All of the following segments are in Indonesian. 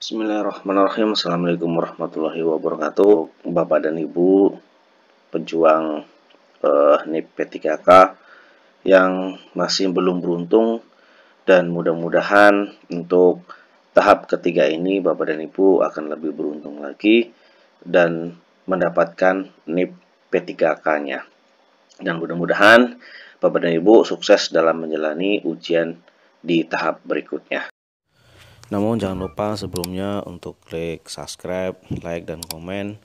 Bismillahirrahmanirrahim. Assalamualaikum warahmatullahi wabarakatuh. Bapak dan Ibu pejuang NIP P3K yang masih belum beruntung, dan mudah-mudahan untuk tahap ketiga ini Bapak dan Ibu akan lebih beruntung lagi dan mendapatkan NIP P3K-nya. Dan mudah-mudahan Bapak dan Ibu sukses dalam menjalani ujian di tahap berikutnya. Namun jangan lupa sebelumnya untuk klik subscribe, like, dan komen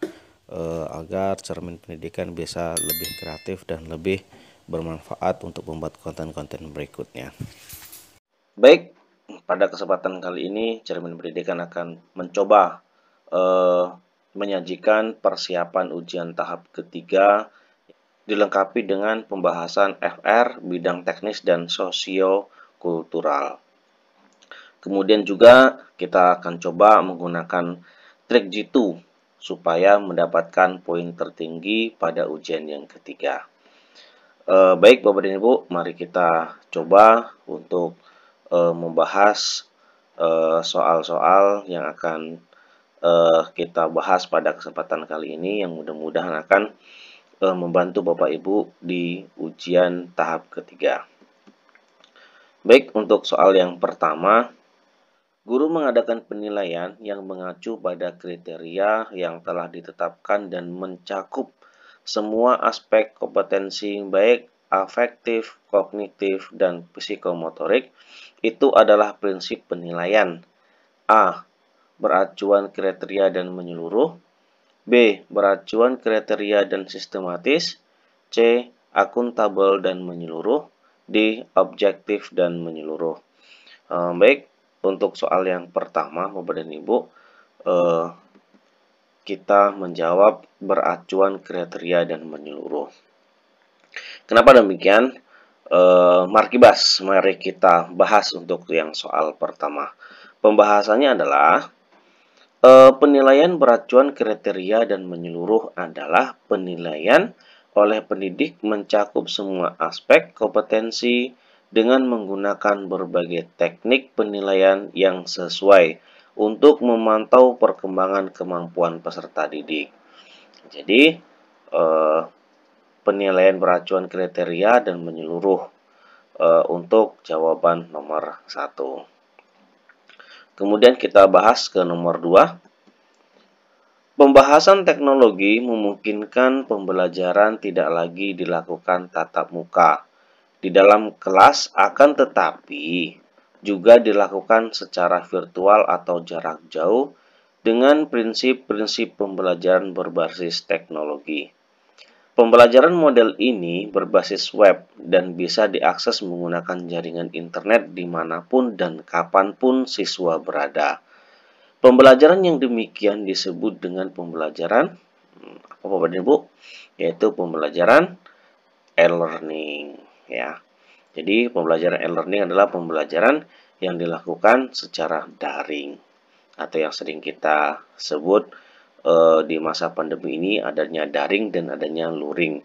agar Cermin Pendidikan bisa lebih kreatif dan lebih bermanfaat untuk membuat konten-konten berikutnya. Baik, pada kesempatan kali ini Cermin Pendidikan akan mencoba menyajikan persiapan ujian tahap ketiga dilengkapi dengan pembahasan FR, bidang teknis, dan sosiokultural. Kemudian juga kita akan coba menggunakan trik Jitu supaya mendapatkan poin tertinggi pada ujian yang ketiga. Baik Bapak dan Ibu, mari kita coba untuk membahas soal-soal yang akan kita bahas pada kesempatan kali ini, yang mudah-mudahan akan membantu Bapak Ibu di ujian tahap ketiga. Baik, untuk soal yang pertama, guru mengadakan penilaian yang mengacu pada kriteria yang telah ditetapkan dan mencakup semua aspek kompetensi baik afektif, kognitif, dan psikomotorik. Itu adalah prinsip penilaian. A. Beracuan kriteria dan menyeluruh. B. Beracuan kriteria dan sistematis. C. Akuntabel dan menyeluruh. D. Objektif dan menyeluruh. Baik, untuk soal yang pertama, Bapak dan Ibu, kita menjawab beracuan kriteria dan menyeluruh. Kenapa demikian? Markibas, mari kita bahas untuk yang soal pertama. Pembahasannya adalah penilaian beracuan kriteria dan menyeluruh adalah penilaian oleh pendidik mencakup semua aspek kompetensi dengan menggunakan berbagai teknik penilaian yang sesuai untuk memantau perkembangan kemampuan peserta didik. Jadi, penilaian beracuan kriteria dan menyeluruh untuk jawaban nomor 1. Kemudian kita bahas ke nomor 2. Pembahasan teknologi memungkinkan pembelajaran tidak lagi dilakukan tatap muka di dalam kelas, akan tetapi juga dilakukan secara virtual atau jarak jauh dengan prinsip-prinsip pembelajaran berbasis teknologi. Pembelajaran model ini berbasis web dan bisa diakses menggunakan jaringan internet dimanapun dan kapanpun siswa berada. Pembelajaran yang demikian disebut dengan pembelajaran apa Bapak dan Ibu? Yaitu pembelajaran e-learning, ya. Jadi pembelajaran e-learning adalah pembelajaran yang dilakukan secara daring, atau yang sering kita sebut di masa pandemi ini adanya daring dan adanya luring,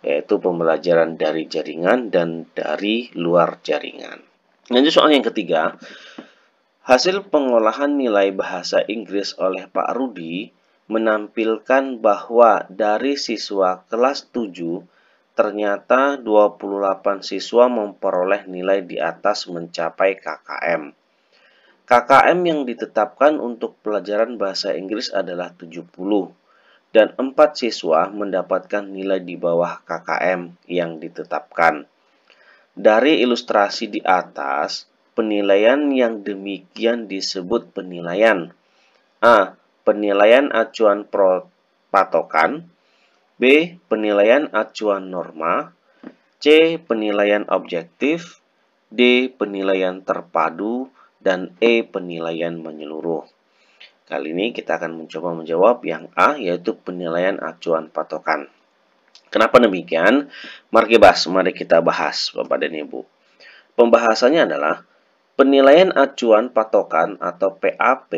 yaitu pembelajaran dari jaringan dan dari luar jaringan. Lanjut soal yang ketiga. Hasil pengolahan nilai bahasa Inggris oleh Pak Rudi menampilkan bahwa dari siswa kelas 7, ternyata 28 siswa memperoleh nilai di atas mencapai KKM. KKM yang ditetapkan untuk pelajaran bahasa Inggris adalah 70, dan 4 siswa mendapatkan nilai di bawah KKM yang ditetapkan. Dari ilustrasi di atas, penilaian yang demikian disebut penilaian A. Penilaian acuan patokan. B. Penilaian acuan norma. C. Penilaian objektif. D. Penilaian terpadu. Dan E. Penilaian menyeluruh. Kali ini kita akan mencoba menjawab yang A, yaitu penilaian acuan patokan. Kenapa demikian? Mari kita bahas, Bapak dan Ibu. Pembahasannya adalah penilaian acuan patokan atau PAP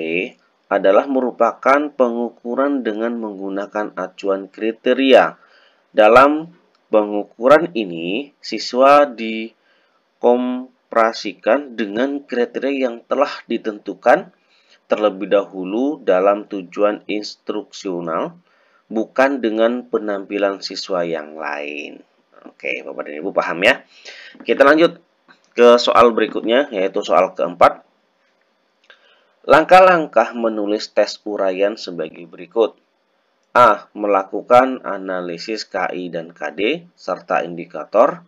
adalah merupakan pengukuran dengan menggunakan acuan kriteria. Dalam pengukuran ini, siswa dikomparasikan dengan kriteria yang telah ditentukan terlebih dahulu dalam tujuan instruksional, bukan dengan penampilan siswa yang lain. Oke, Bapak dan Ibu paham ya? Kita lanjut ke soal berikutnya, yaitu soal keempat. Langkah-langkah menulis tes uraian sebagai berikut. A. Melakukan analisis KI dan KD serta indikator.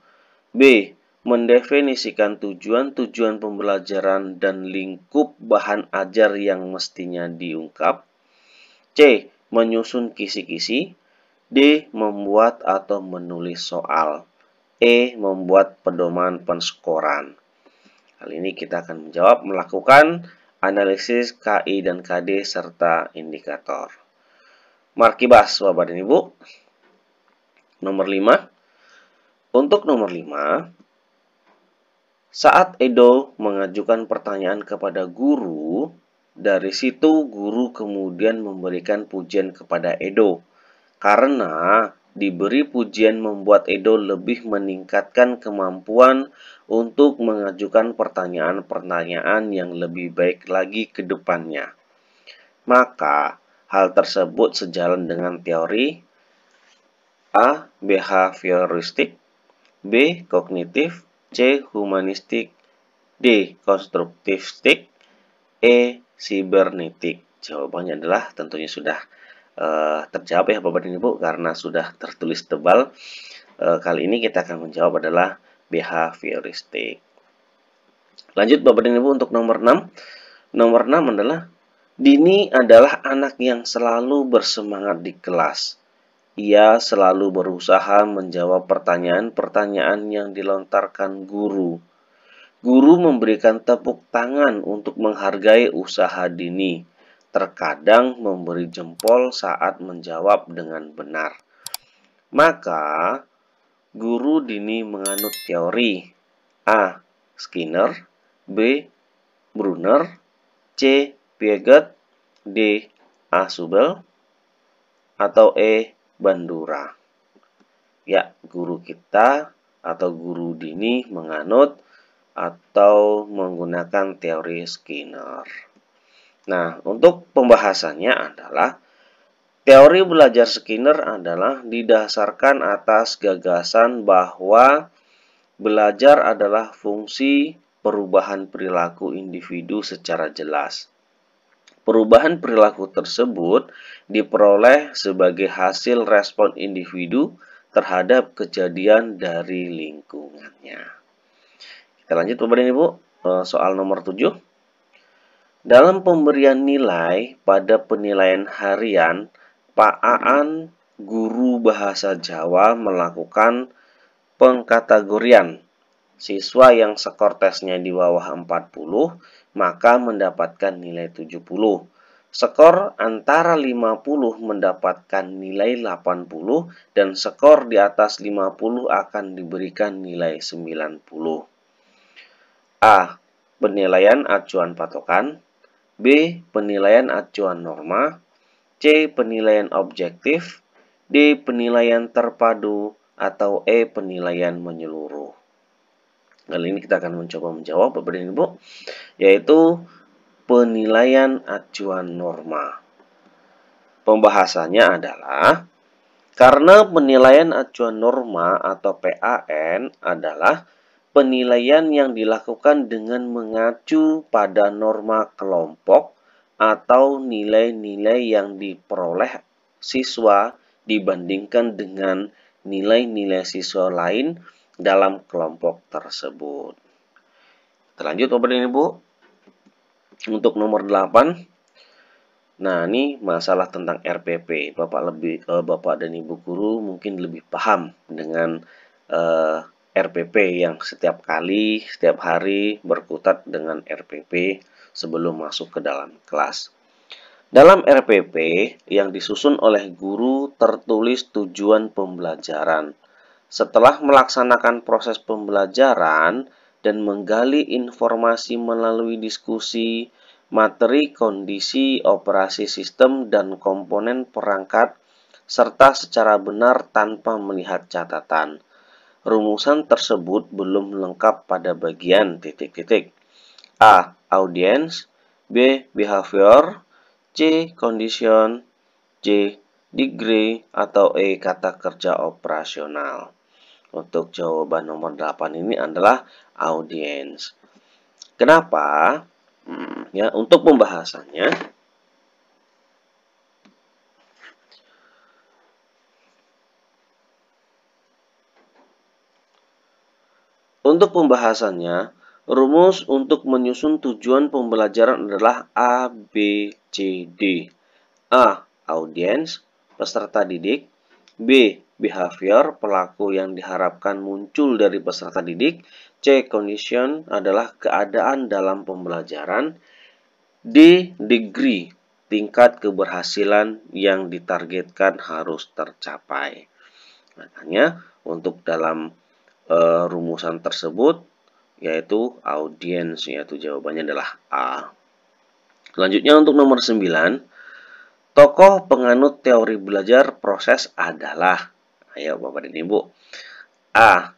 B. Mendefinisikan tujuan-tujuan pembelajaran dan lingkup bahan ajar yang mestinya diungkap. C. Menyusun kisi-kisi. D. Membuat atau menulis soal. E. Membuat pedoman penskoran. Kali ini kita akan menjawab melakukan analisis KI dan KD serta indikator. Markibas, Bapak dan Ibu. Nomor 5. Untuk nomor 5, saat Edo mengajukan pertanyaan kepada guru, dari situ guru kemudian memberikan pujian kepada Edo. Karena diberi pujian membuat Edo lebih meningkatkan kemampuan untuk mengajukan pertanyaan-pertanyaan yang lebih baik lagi ke depannya. Maka, hal tersebut sejalan dengan teori A. Behavioristik, B. Kognitif, C. Humanistik, D. Konstruktivistik, E. Sibernetik. Jawabannya adalah tentunya sudah terjawab ya Bapak dan Ibu karena sudah tertulis tebal. Kali ini kita akan menjawab adalah behavioristik. Lanjut Bapak dan Ibu untuk nomor 6. Nomor 6 adalah Dini adalah anak yang selalu bersemangat di kelas. Ia selalu berusaha menjawab pertanyaan-pertanyaan yang dilontarkan guru. Guru memberikan tepuk tangan untuk menghargai usaha Dini. Terkadang memberi jempol saat menjawab dengan benar. Maka, guru Dini menganut teori A. Skinner, B. Brunner, C. Piaget, D. Asubel, atau E. Bandura. Ya, guru kita atau guru Dini menganut atau menggunakan teori Skinner. Nah, untuk pembahasannya adalah teori belajar Skinner adalah didasarkan atas gagasan bahwa belajar adalah fungsi perubahan perilaku individu secara jelas. Perubahan perilaku tersebut diperoleh sebagai hasil respon individu terhadap kejadian dari lingkungannya. Kita lanjut Bapak dan Ibu, soal nomor 7. Dalam pemberian nilai pada penilaian harian, Pak Aan, guru bahasa Jawa, melakukan pengkategorian. Siswa yang skor tesnya di bawah 40, maka mendapatkan nilai 70. Skor antara 50 mendapatkan nilai 80 dan skor di atas 50 akan diberikan nilai 90. A. Penilaian acuan patokan. B. Penilaian acuan norma. C. Penilaian objektif. D. Penilaian terpadu. Atau E. Penilaian menyeluruh. Kali ini kita akan mencoba menjawab Bapak dan Ibu, yaitu penilaian acuan norma. Pembahasannya adalah karena penilaian acuan norma atau PAN adalah penilaian yang dilakukan dengan mengacu pada norma kelompok atau nilai-nilai yang diperoleh siswa dibandingkan dengan nilai-nilai siswa lain dalam kelompok tersebut. Terlanjut Bapak dan Ibu. Untuk nomor 8. Nah, ini masalah tentang RPP. Bapak dan Ibu guru mungkin lebih paham dengan RPP yang setiap hari berkutat dengan RPP sebelum masuk ke dalam kelas. Dalam RPP yang disusun oleh guru tertulis tujuan pembelajaran. Setelah melaksanakan proses pembelajaran dan menggali informasi melalui diskusi, materi, kondisi, operasi sistem, dan komponen perangkat, serta secara benar tanpa melihat catatan. Rumusan tersebut belum lengkap pada bagian A. Audiens, B. Behavior, C. Condition, C. Degree, atau E. Kata kerja operasional. Untuk jawaban nomor 8 ini adalah audience. Kenapa? Ya, untuk pembahasannya, rumus untuk menyusun tujuan pembelajaran adalah A, B, C, D. A. Audience, peserta didik. B. Behavior, pelaku yang diharapkan muncul dari peserta didik. C. Condition adalah keadaan dalam pembelajaran. D. Degree, tingkat keberhasilan yang ditargetkan harus tercapai. Makanya untuk dalam rumusan tersebut yaitu audiens, yaitu jawabannya adalah A. Selanjutnya untuk nomor 9, tokoh penganut teori belajar proses adalah, ayo Bapak dan Ibu, A.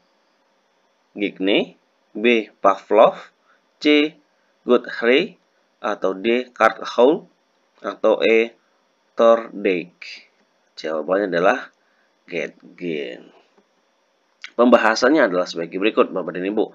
Gigne, B. Pavlov, C. Guthrie, atau D. Carthouse, atau E. Thorndike. Jawabannya adalah Gigne. Pembahasannya adalah sebagai berikut, Bapak dan Ibu.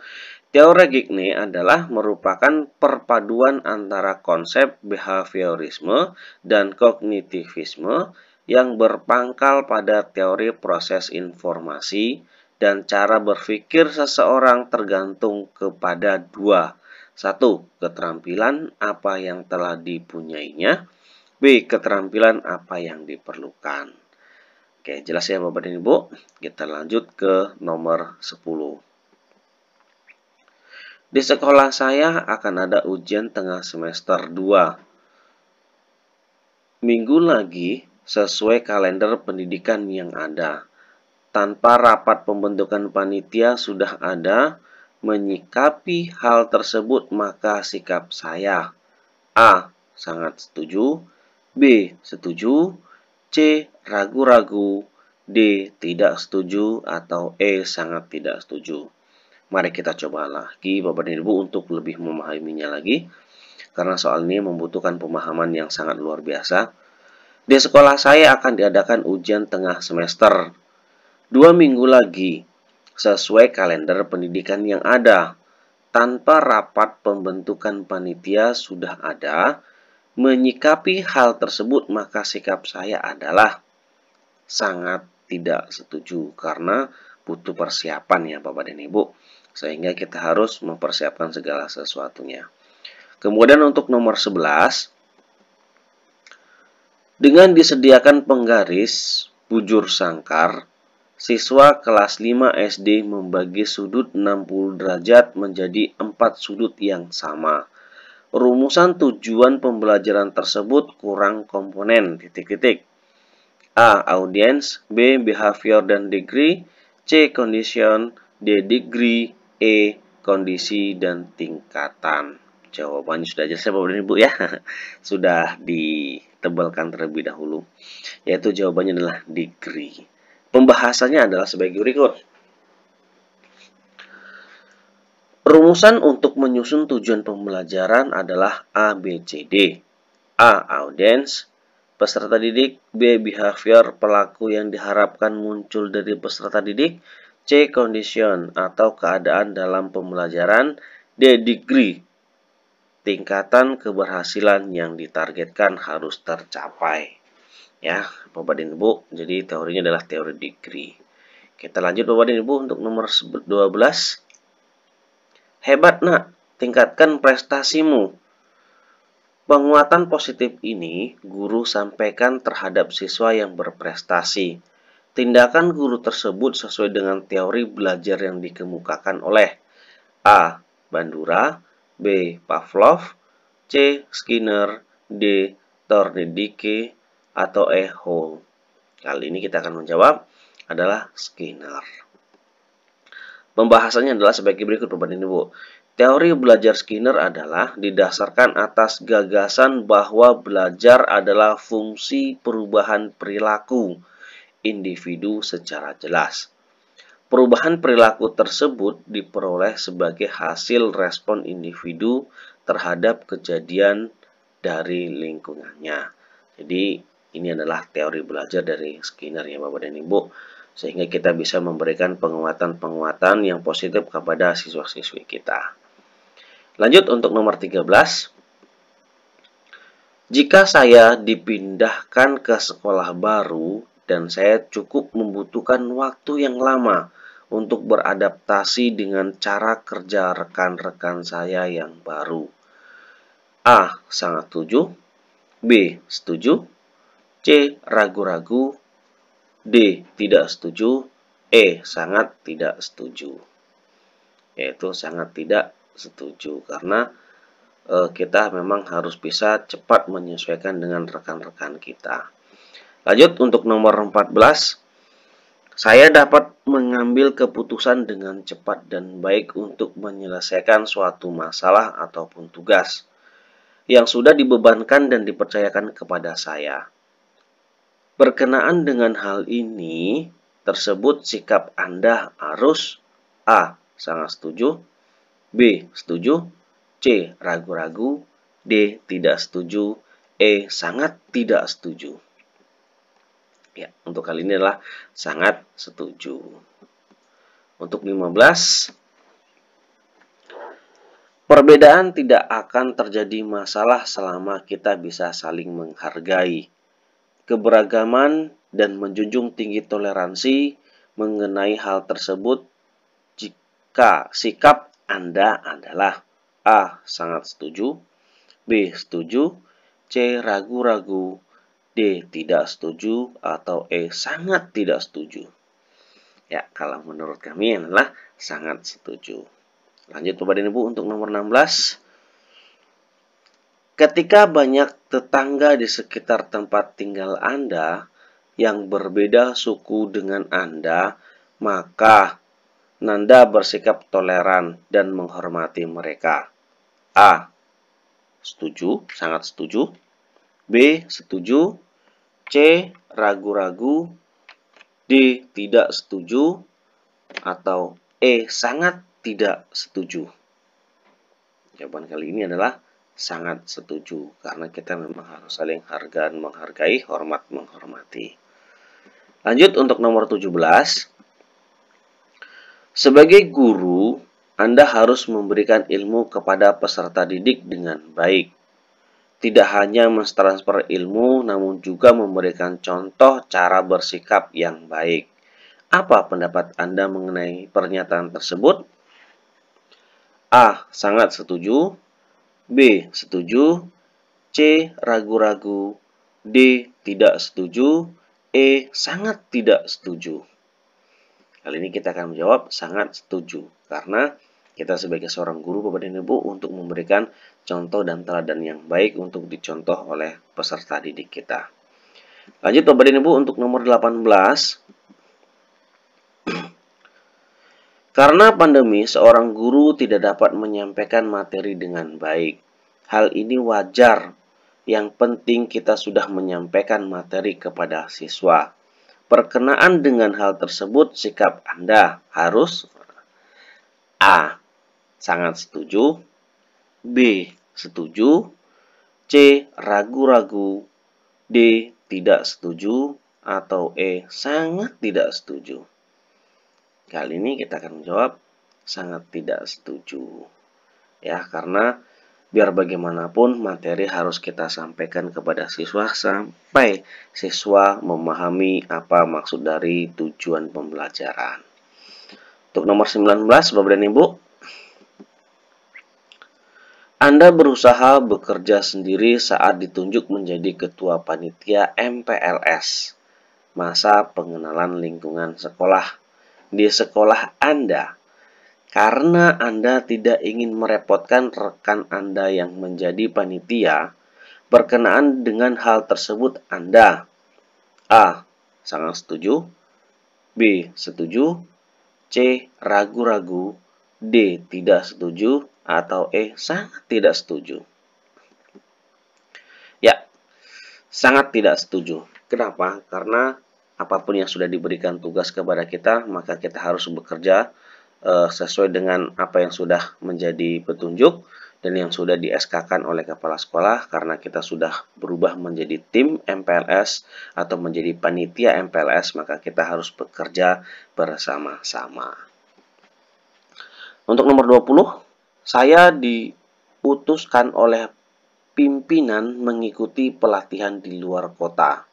Teori Gigne adalah merupakan perpaduan antara konsep behaviorisme dan kognitivisme yang berpangkal pada teori proses informasi dan cara berpikir seseorang tergantung kepada dua. 1. Keterampilan apa yang telah dipunyainya. B. Keterampilan apa yang diperlukan. Oke, jelas ya Bapak dan Ibu. Kita lanjut ke nomor 10. Di sekolah saya akan ada ujian tengah semester 2. Minggu lagi sesuai kalender pendidikan yang ada. Tanpa rapat pembentukan panitia sudah ada. Menyikapi hal tersebut maka sikap saya. A. Sangat setuju. B. Setuju. C. Ragu-ragu. D. Tidak setuju. Atau E. Sangat tidak setuju. Mari kita coba lagi Bapak dan Ibu untuk lebih memahaminya lagi. Karena soal ini membutuhkan pemahaman yang sangat luar biasa. Di sekolah saya akan diadakan ujian tengah semester. 2 minggu lagi. Sesuai kalender pendidikan yang ada. Tanpa rapat pembentukan panitia sudah ada. Menyikapi hal tersebut maka sikap saya adalah sangat tidak setuju karena butuh persiapan ya Bapak dan Ibu. Sehingga kita harus mempersiapkan segala sesuatunya. Kemudian untuk nomor 11, dengan disediakan penggaris bujur sangkar, siswa kelas 5 SD membagi sudut 60 derajat menjadi 4 sudut yang sama. Rumusan tujuan pembelajaran tersebut kurang komponen, A. Audience, B. Behavior dan degree, C. Condition, D. Degree, E. Kondisi dan tingkatan. Jawabannya sudah jelas ya Bapak dan Ibu ya. Sudah ditebalkan terlebih dahulu. Yaitu jawabannya adalah degree. Pembahasannya adalah sebagai berikut. Rumusan untuk menyusun tujuan pembelajaran adalah A, B, C, D. A. Audience, peserta didik. B. Behavior, pelaku yang diharapkan muncul dari peserta didik. C. Condition, atau keadaan dalam pembelajaran. D. Degree, tingkatan keberhasilan yang ditargetkan harus tercapai. Ya, Bapak dan Ibu, jadi teorinya adalah teori degree. Kita lanjut Bapak dan Ibu untuk nomor 12. Hebat nak, tingkatkan prestasimu. Penguatan positif ini guru sampaikan terhadap siswa yang berprestasi. Tindakan guru tersebut sesuai dengan teori belajar yang dikemukakan oleh A. Bandura, B. Pavlov, C. Skinner, D. Thorndike, atau E. Hall. Kali ini kita akan menjawab adalah Skinner. Pembahasannya adalah sebagai berikut Bapak dan Ibu. Teori belajar Skinner adalah didasarkan atas gagasan bahwa belajar adalah fungsi perubahan perilaku individu secara jelas. Perubahan perilaku tersebut diperoleh sebagai hasil respon individu terhadap kejadian dari lingkungannya. Jadi ini adalah teori belajar dari Skinner ya Bapak dan Ibu, sehingga kita bisa memberikan penguatan-penguatan yang positif kepada siswa-siswi kita. Lanjut untuk nomor 13. Jika saya dipindahkan ke sekolah baru dan saya cukup membutuhkan waktu yang lama untuk beradaptasi dengan cara kerja rekan-rekan saya yang baru. A. Sangat setuju. B. Setuju. C. Ragu-ragu. D. Tidak setuju. E. Sangat tidak setuju. Yaitu sangat tidak setuju karena kita memang harus bisa cepat menyesuaikan dengan rekan-rekan kita. Lanjut untuk nomor 14. Saya dapat mengambil keputusan dengan cepat dan baik untuk menyelesaikan suatu masalah ataupun tugas yang sudah dibebankan dan dipercayakan kepada saya. Berkenaan dengan hal ini, tersebut sikap Anda harus A. Sangat setuju. B. Setuju. C. Ragu-ragu. D. Tidak setuju. E. Sangat tidak setuju. Ya, untuk kali ini adalah sangat setuju. Untuk 15. Perbedaan tidak akan terjadi masalah selama kita bisa saling menghargai keberagaman dan menjunjung tinggi toleransi mengenai hal tersebut jika sikap Anda adalah A. Sangat setuju. B. Setuju. C. Ragu-ragu. D. Tidak setuju. Atau E. Sangat tidak setuju. Ya, kalau menurut kami adalah sangat setuju. Lanjut Bapak dan Ibu untuk nomor 16. Ketika banyak tetangga di sekitar tempat tinggal Anda yang berbeda suku dengan Anda, maka Nanda bersikap toleran dan menghormati mereka. A. Setuju, sangat setuju. B. Setuju. C. Ragu-ragu. D. Tidak setuju. Atau E. Sangat tidak setuju. Jawaban kali ini adalah sangat setuju. Karena kita memang harus saling menghargai, hormat menghormati. Lanjut untuk nomor 17. Sebagai guru, Anda harus memberikan ilmu kepada peserta didik dengan baik. Tidak hanya mentransfer ilmu, namun juga memberikan contoh cara bersikap yang baik. Apa pendapat Anda mengenai pernyataan tersebut? A. Sangat setuju. B. Setuju. C. Ragu-ragu. D. Tidak setuju. E. Sangat tidak setuju. Kali ini kita akan menjawab sangat setuju. Karena kita sebagai seorang guru Bapak dan Ibu untuk memberikan contoh dan teladan yang baik untuk dicontoh oleh peserta didik kita. Lanjut Bapak dan Ibu untuk nomor 18. Karena pandemi, seorang guru tidak dapat menyampaikan materi dengan baik. Hal ini wajar. Yang penting kita sudah menyampaikan materi kepada siswa. Berkenaan dengan hal tersebut, sikap Anda harus A. Sangat setuju. B. Setuju. C. Ragu-ragu. D. Tidak setuju. Atau E. Sangat tidak setuju. Kali ini kita akan menjawab sangat tidak setuju. Ya, karena biar bagaimanapun materi harus kita sampaikan kepada siswa sampai siswa memahami apa maksud dari tujuan pembelajaran. Untuk nomor 19 Bapak dan Ibu, Anda berusaha bekerja sendiri saat ditunjuk menjadi ketua panitia MPLS, masa pengenalan lingkungan sekolah, di sekolah Anda. Karena Anda tidak ingin merepotkan rekan Anda yang menjadi panitia, berkenaan dengan hal tersebut Anda A. Sangat setuju. B. Setuju. C. Ragu-ragu. D. Tidak setuju. Atau E. Sangat tidak setuju. Ya, sangat tidak setuju. Kenapa? Karena apapun yang sudah diberikan tugas kepada kita, maka kita harus bekerja sesuai dengan apa yang sudah menjadi petunjuk dan yang sudah di SK-kan oleh kepala sekolah karena kita sudah berubah menjadi tim MPLS atau menjadi panitia MPLS, maka kita harus bekerja bersama-sama. Untuk nomor 20, saya diputuskan oleh pimpinan mengikuti pelatihan di luar kota.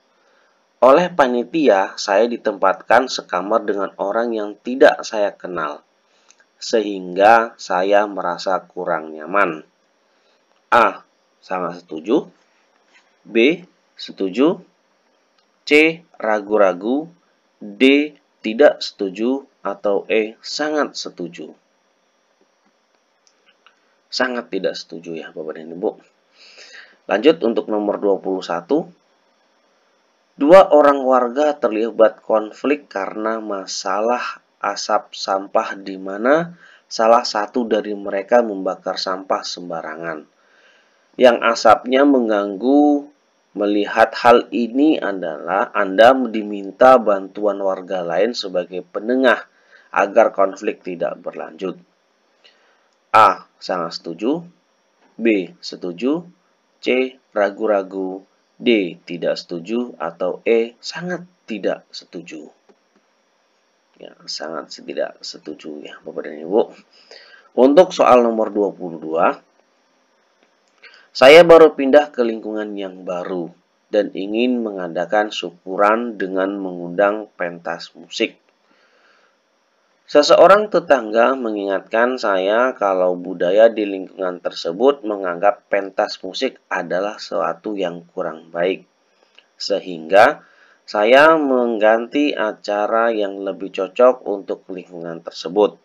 Oleh panitia, saya ditempatkan sekamar dengan orang yang tidak saya kenal, sehingga saya merasa kurang nyaman. A. Sangat setuju. B. Setuju. C. Ragu-ragu. D. Tidak setuju. Atau E. Sangat setuju. Sangat tidak setuju ya Bapak dan Ibu. Lanjut untuk nomor 21. Dua orang warga terlibat konflik karena masalah asap sampah di mana salah satu dari mereka membakar sampah sembarangan. Yang asapnya mengganggu. Melihat hal ini adalah Anda diminta bantuan warga lain sebagai penengah agar konflik tidak berlanjut. A. Sangat setuju. B. Setuju. C. Ragu-ragu. D. Tidak setuju. Atau E. Sangat tidak setuju. Ya, sangat tidak setuju ya Bapak dan Ibu. Untuk soal nomor 22, saya baru pindah ke lingkungan yang baru dan ingin mengadakan syukuran dengan mengundang pentas musik. Seseorang tetangga mengingatkan saya kalau budaya di lingkungan tersebut menganggap pentas musik adalah sesuatu yang kurang baik. Sehingga saya mengganti acara yang lebih cocok untuk lingkungan tersebut.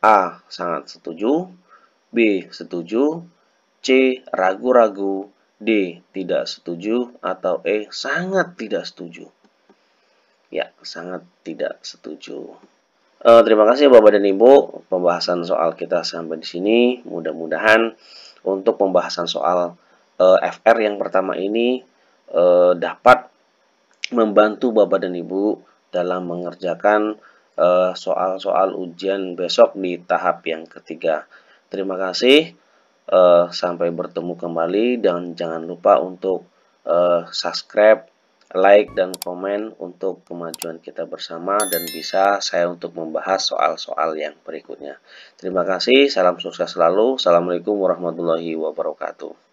A. Sangat setuju. B. Setuju. C. Ragu-ragu. D. Tidak setuju. Atau E. Sangat tidak setuju. Ya, sangat tidak setuju. Terima kasih Bapak dan Ibu, pembahasan soal kita sampai di sini. Mudah-mudahan untuk pembahasan soal FR yang pertama ini dapat membantu Bapak dan Ibu dalam mengerjakan soal-soal ujian besok di tahap yang ketiga. Terima kasih, sampai bertemu kembali dan jangan lupa untuk subscribe, like, dan komen untuk kemajuan kita bersama dan bisa saya untuk membahas soal-soal yang berikutnya. Terima kasih, salam sukses selalu. Assalamualaikum warahmatullahi wabarakatuh.